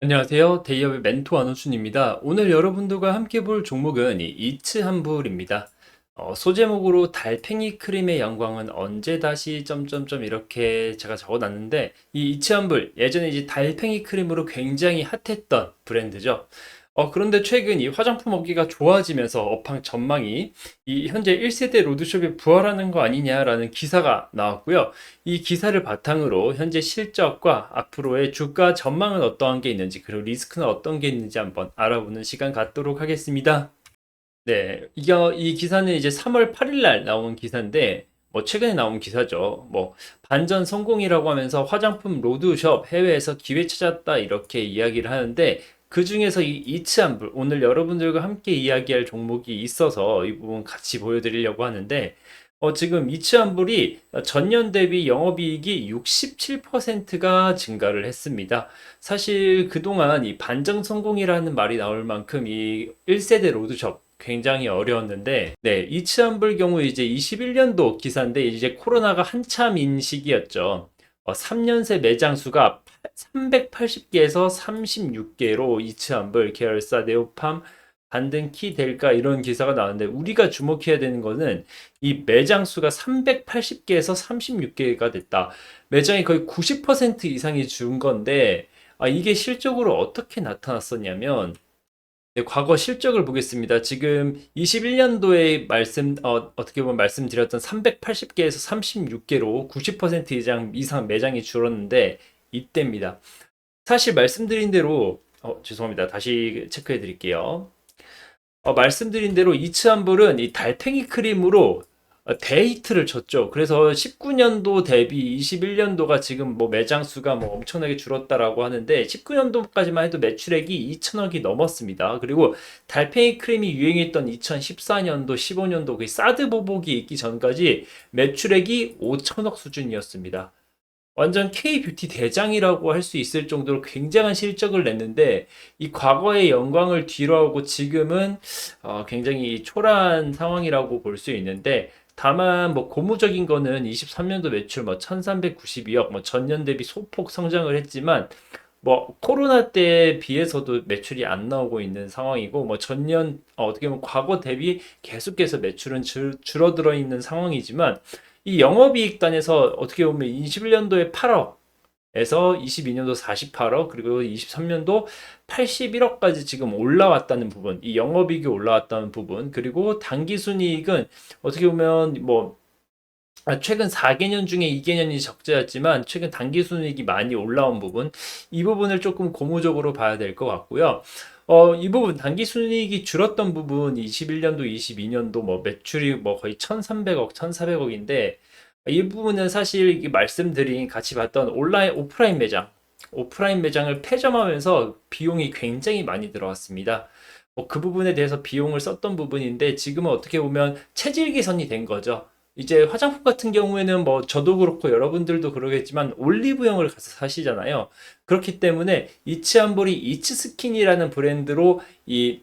안녕하세요. 대기업의 멘토 안호준입니다. 오늘 여러분들과 함께 볼 종목은 이 이츠한불입니다. 소제목으로 달팽이 크림의 영광은 언제 다시 점점점 이렇게 제가 적어놨는데 이 이츠한불 예전에 이제 달팽이 크림으로 굉장히 핫했던 브랜드죠. 그런데 최근 이 화장품 업계가 좋아지면서 업황 전망이 이 현재 1세대 로드숍이 부활하는 거 아니냐라는 기사가 나왔고요. 이 기사를 바탕으로 현재 실적과 앞으로의 주가 전망은 어떠한 게 있는지 그리고 리스크는 어떤 게 있는지 한번 알아보는 시간 갖도록 하겠습니다. 네, 이 기사는 이제 3월 8일 날 나온 기사인데 뭐 최근에 나온 기사죠. 뭐 반전 성공이라고 하면서 화장품 로드숍 해외에서 기회 찾았다 이렇게 이야기를 하는데 그 중에서 이 이츠한불 오늘 여러분들과 함께 이야기할 종목이 있어서 이 부분 같이 보여드리려고 하는데 지금 이츠한불이 전년 대비 영업이익이 67%가 증가를 했습니다. 사실 그동안 이 반전 성공이라는 말이 나올 만큼 이 1세대 로드숍 굉장히 어려웠는데, 네, 이츠한불 경우 이제 21년도 기사인데 이제 코로나가 한참인 시기였죠. 3년 새 매장 수가 380개에서 36개로 이츠한불 계열사 네오팜 반등키 될까 이런 기사가 나왔는데 우리가 주목해야 되는 거는 이 매장 수가 380개에서 36개가 됐다. 매장이 거의 90% 이상이 준 건데 이게 실적으로 어떻게 나타났었냐면 네, 과거 실적을 보겠습니다. 지금 21년도에 어떻게 보면 말씀드렸던 380개에서 36개로 90% 이상 매장이 줄었는데 이때입니다. 사실 말씀드린 대로 죄송합니다. 다시 체크해 드릴게요. 말씀드린 대로 이츠한불은 이 달팽이 크림으로 데이트를 쳤죠. 그래서 19년도 대비 21년도가 지금 뭐 매장 수가 뭐 엄청나게 줄었다라고 하는데 19년도까지만 해도 매출액이 2천억이 넘었습니다. 그리고 달팽이 크림이 유행했던 2014년도, 15년도 그 사드 보복이 있기 전까지 매출액이 5천억 수준이었습니다. 완전 K-뷰티 대장이라고 할 수 있을 정도로 굉장한 실적을 냈는데 이 과거의 영광을 뒤로하고 지금은 굉장히 초라한 상황이라고 볼 수 있는데 다만 뭐 고무적인 거는 23년도 매출 뭐 1392억 뭐 전년 대비 소폭 성장을 했지만 뭐 코로나 때에 비해서도 매출이 안 나오고 있는 상황이고 뭐 전년 어떻게 보면 과거 대비 계속해서 매출은 줄어들어 있는 상황이지만 이 영업이익단에서 어떻게 보면 21년도에 8억에서 22년도 48억 그리고 23년도 81억까지 지금 올라왔다는 부분, 이 영업이익이 올라왔다는 부분, 그리고 당기순이익은 어떻게 보면 뭐 최근 4개년 중에 2개년이 적자였지만 최근 당기순이익이 많이 올라온 부분, 이 부분을 조금 고무적으로 봐야 될 것 같고요. 이 부분 당기순이익이 줄었던 부분 21년도, 22년도 뭐 매출이 뭐 거의 1,300억, 1,400억인데 이 부분은 사실 말씀드린 같이 봤던 오프라인 매장을 폐점하면서 비용이 굉장히 많이 들어왔습니다. 그 부분에 대해서 비용을 썼던 부분인데 지금은 어떻게 보면 체질 개선이 된 거죠. 이제 화장품 같은 경우에는 뭐 저도 그렇고 여러분들도 그러겠지만 올리브영을 가서 사시잖아요. 그렇기 때문에 이츠한볼이 이츠스킨이라는 브랜드로 이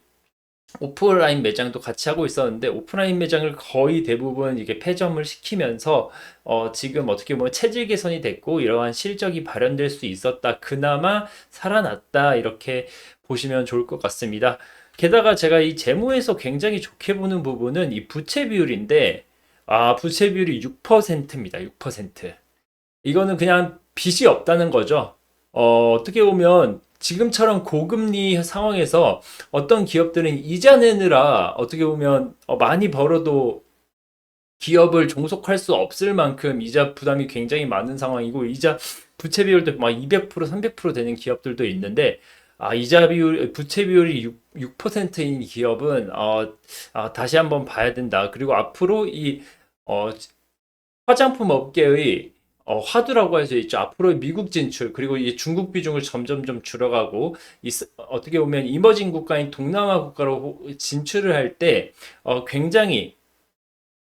오프라인 매장도 같이 하고 있었는데 오프라인 매장을 거의 대부분 이게 폐점을 시키면서 지금 어떻게 보면 체질 개선이 됐고 이러한 실적이 발현될 수 있었다. 그나마 살아났다. 이렇게 보시면 좋을 것 같습니다. 게다가 제가 이 재무에서 굉장히 좋게 보는 부분은 이 부채 비율인데 부채 비율이 6%입니다. 6%. 이거는 그냥 빚이 없다는 거죠. 어떻게 보면 지금처럼 고금리 상황에서 어떤 기업들은 이자 내느라 어떻게 보면 많이 벌어도 기업을 종속할 수 없을 만큼 이자 부담이 굉장히 많은 상황이고 이자 부채 비율도 막 200%, 300% 되는 기업들도 있는데 이자 비율, 부채 비율이 6%인 기업은 다시 한번 봐야 된다. 그리고 앞으로 이 어, 화장품 업계의 화두라고 할 수 있죠. 앞으로의 미국 진출, 그리고 이 중국 비중을 점점점 줄여가고, 어떻게 보면 이머징 국가인 동남아 국가로 진출을 할 때, 굉장히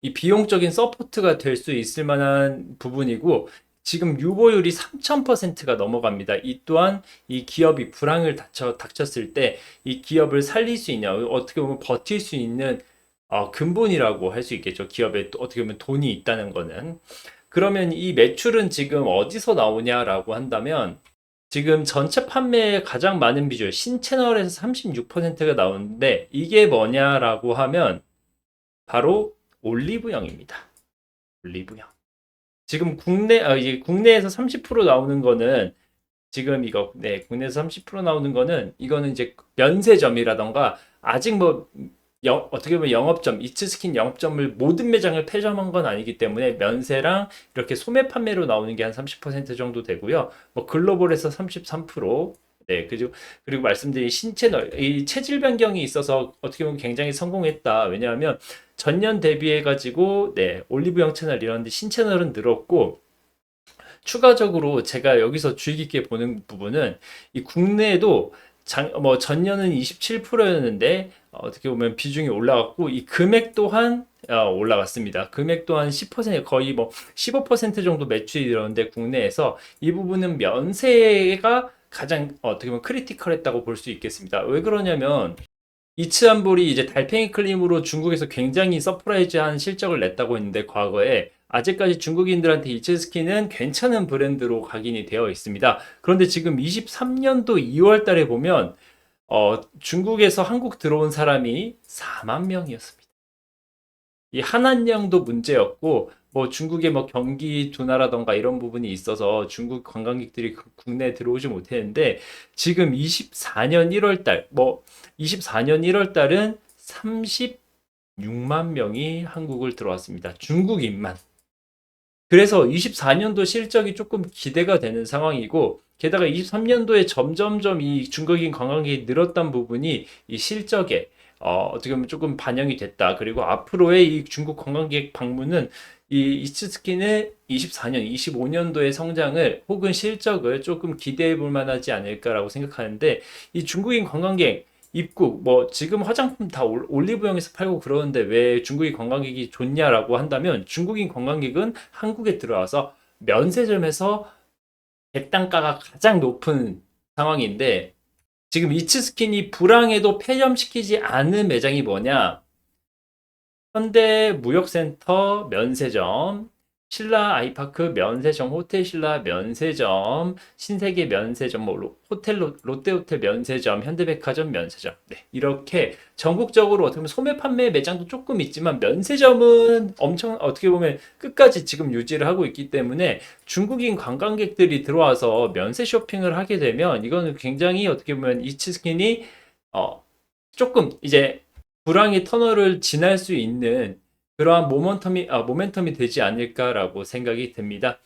이 비용적인 서포트가 될 수 있을 만한 부분이고, 지금 유보율이 3000%가 넘어갑니다. 이 또한 이 기업이 불황을 닥쳤을 때 이 기업을 살릴 수 있냐, 어떻게 보면 버틸 수 있는 근본이라고 할 수 있겠죠. 기업에 어떻게 보면 돈이 있다는 거는. 그러면 이 매출은 지금 어디서 나오냐라고 한다면 지금 전체 판매에 가장 많은 비중, 신채널에서 36%가 나오는데 이게 뭐냐라고 하면 바로 올리브영입니다. 올리브영. 지금 이제 국내에서 30% 나오는 거는 지금 이거, 네, 국내에서 30% 나오는 거는 이거는 이제 면세점이라던가 아직 뭐 어떻게 보면 영업점, 이츠스킨 영업점을 모든 매장을 폐점한 건 아니기 때문에 면세랑 이렇게 소매 판매로 나오는 게 한 30% 정도 되고요. 뭐 글로벌에서 33%, 네, 그리고 말씀드린 신채널, 이 체질 변경이 있어서 어떻게 보면 굉장히 성공했다. 왜냐하면 전년 대비해가지고, 네, 올리브영 채널 이런 데 신채널은 늘었고, 추가적으로 제가 여기서 주의 깊게 보는 부분은 이 국내에도 뭐 전년은 27%였는데 어떻게 보면 비중이 올라갔고 이 금액 또한 올라갔습니다. 금액 또한 10% 거의 뭐 15% 정도 매출이 늘었는데 국내에서 이 부분은 면세가 가장 어떻게 보면 크리티컬했다고 볼 수 있겠습니다. 왜 그러냐면 이츠한볼이 이제 달팽이 클림으로 중국에서 굉장히 서프라이즈한 실적을 냈다고 했는데 과거에 아직까지 중국인들한테 이츠스킨은 괜찮은 브랜드로 각인이 되어 있습니다. 그런데 지금 23년도 2월 달에 보면 중국에서 한국 들어온 사람이 4만 명이었습니다. 이 한한령도 문제였고 뭐 중국의 뭐 경기 둔화라던가 이런 부분이 있어서 중국 관광객들이 국내에 들어오지 못했는데 지금 24년 1월 달, 뭐 24년 1월 달은 36만 명이 한국을 들어왔습니다. 중국인만. 그래서 24년도 실적이 조금 기대가 되는 상황이고, 게다가 23년도에 점점점 이 중국인 관광객이 늘었던 부분이 이 실적에 어떻게 보면 조금 반영이 됐다. 그리고 앞으로의 이 중국 관광객 방문은 이 이츠스킨의 24년, 25년도의 성장을 혹은 실적을 조금 기대해 볼 만하지 않을까라고 생각하는데 이 중국인 관광객 입국 뭐 지금 화장품 다 올리브영에서 팔고 그러는데 왜 중국인 관광객이 좋냐라고 한다면 중국인 관광객은 한국에 들어와서 면세점에서 객단가가 가장 높은 상황인데 지금 이츠스킨이 불황에도 폐점시키지 않은 매장이 뭐냐? 현대무역센터 면세점, 신라 아이파크 면세점, 호텔 신라 면세점, 신세계 면세점, 뭐 롯데호텔 면세점, 현대백화점 면세점. 네, 이렇게 전국적으로 어떻게 보면 소매 판매 매장도 조금 있지만 면세점은 엄청 어떻게 보면 끝까지 지금 유지를 하고 있기 때문에 중국인 관광객들이 들어와서 면세 쇼핑을 하게 되면 이거는 굉장히 어떻게 보면 이츠스킨이 조금 이제 불황의 터널을 지날 수 있는 그러한 모멘텀이 되지 않을까라고 생각이 듭니다.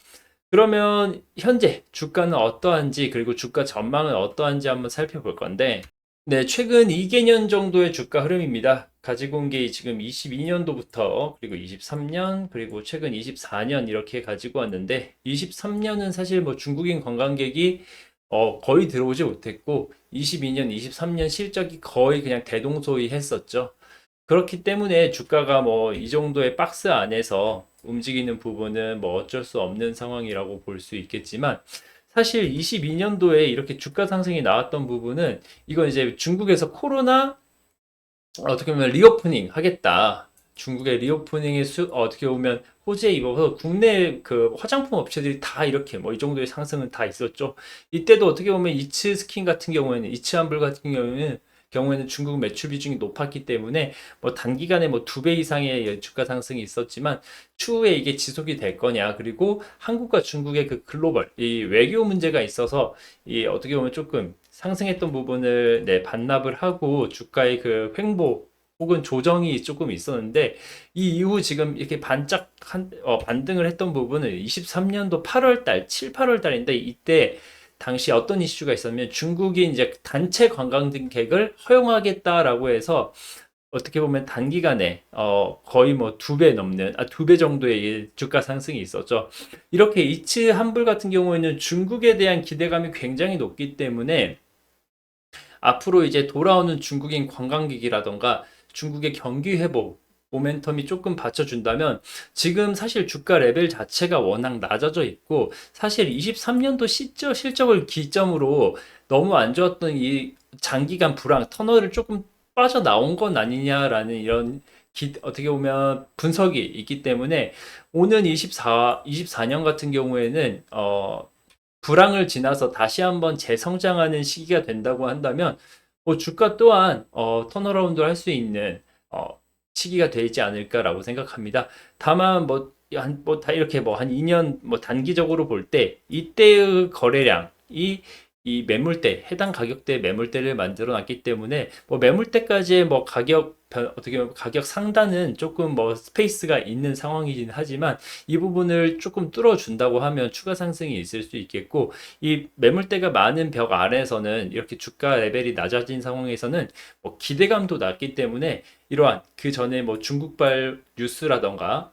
그러면 현재 주가는 어떠한지 그리고 주가 전망은 어떠한지 한번 살펴볼 건데 네, 최근 2개년 정도의 주가 흐름입니다. 가지고 온 게 지금 22년도부터 그리고 23년 그리고 최근 24년 이렇게 가지고 왔는데 23년은 사실 뭐 중국인 관광객이 거의 들어오지 못했고 22년, 23년 실적이 거의 그냥 대동소이했었죠. 그렇기 때문에 주가가 뭐 이 정도의 박스 안에서 움직이는 부분은 뭐 어쩔 수 없는 상황이라고 볼 수 있겠지만 사실 22년도에 이렇게 주가 상승이 나왔던 부분은 이건 이제 중국에서 코로나 어떻게 보면 리오프닝 하겠다. 중국의 리오프닝의 어떻게 보면 호재에 입어서 국내 그 화장품 업체들이 다 이렇게 뭐 이 정도의 상승은 다 있었죠. 이때도 어떻게 보면 이츠 스킨 같은 경우에는 이츠한불 같은 경우에는 중국 매출 비중이 높았기 때문에 뭐 단기간에 뭐 2배 이상의 주가 상승이 있었지만 추후에 이게 지속이 될 거냐 그리고 한국과 중국의 그 글로벌 이 외교 문제가 있어서 이 어떻게 보면 조금 상승했던 부분을 네, 반납을 하고 주가의 그 횡보 혹은 조정이 조금 있었는데 이 이후 지금 이렇게 반등을 했던 부분은 23년도 8월 달, 7, 8월 달인데 이때 당시 어떤 이슈가 있었냐면 중국이 이제 단체 관광객을 허용하겠다라고 해서 어떻게 보면 단기간에 거의 뭐 2배 넘는 2배 정도의 주가 상승이 있었죠. 이렇게 이츠 한불 같은 경우에는 중국에 대한 기대감이 굉장히 높기 때문에 앞으로 이제 돌아오는 중국인 관광객이라던가 중국의 경기 회복 모멘텀이 조금 받쳐준다면 지금 사실 주가 레벨 자체가 워낙 낮아져 있고 사실 23년도 실적을 기점으로 너무 안 좋았던 이 장기간 불황 터널을 조금 빠져나온 건 아니냐라는 이런 어떻게 보면 분석이 있기 때문에 오는 24년 같은 경우에는 불황을 지나서 다시 한번 재성장하는 시기가 된다고 한다면 뭐 주가 또한 턴어라운드 할 수 있는 시기가 되지 않을까라고 생각합니다. 다만 다 이렇게 뭐 한 2년 뭐 단기적으로 볼 때 이때의 거래량이 이 매물대 해당 가격대 매물대를 만들어 놨기 때문에 뭐 매물대까지의 뭐 어떻게 보면 가격 상단은 조금 뭐 스페이스가 있는 상황이긴 하지만 이 부분을 조금 뚫어준다고 하면 추가 상승이 있을 수 있겠고, 이 매물대가 많은 벽 아래에서는 이렇게 주가 레벨이 낮아진 상황에서는 뭐 기대감도 낮기 때문에 이러한 그 전에 뭐 중국발 뉴스라던가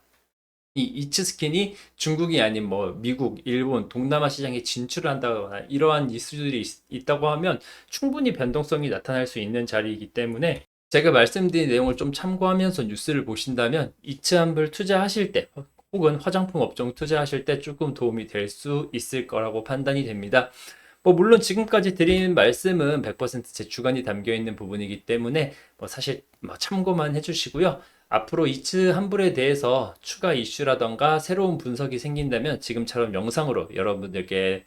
이 이츠스킨이 중국이 아닌 뭐 미국, 일본, 동남아 시장에 진출을 한다거나 이러한 이슈들이 있다고 하면 충분히 변동성이 나타날 수 있는 자리이기 때문에 제가 말씀드린 내용을 좀 참고하면서 뉴스를 보신다면 이츠한불 투자하실 때 혹은 화장품 업종 투자하실 때 조금 도움이 될 수 있을 거라고 판단이 됩니다. 뭐 물론 지금까지 드린 말씀은 100%제 주관이 담겨 있는 부분이기 때문에 뭐 사실 뭐 참고만 해주시고요. 앞으로 이츠 환불에 대해서 추가 이슈라던가 새로운 분석이 생긴다면 지금처럼 영상으로 여러분들께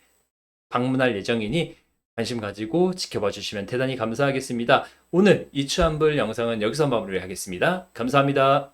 방문할 예정이니 관심 가지고 지켜봐 주시면 대단히 감사하겠습니다. 오늘 이츠 환불 영상은 여기서 마무리하겠습니다. 감사합니다.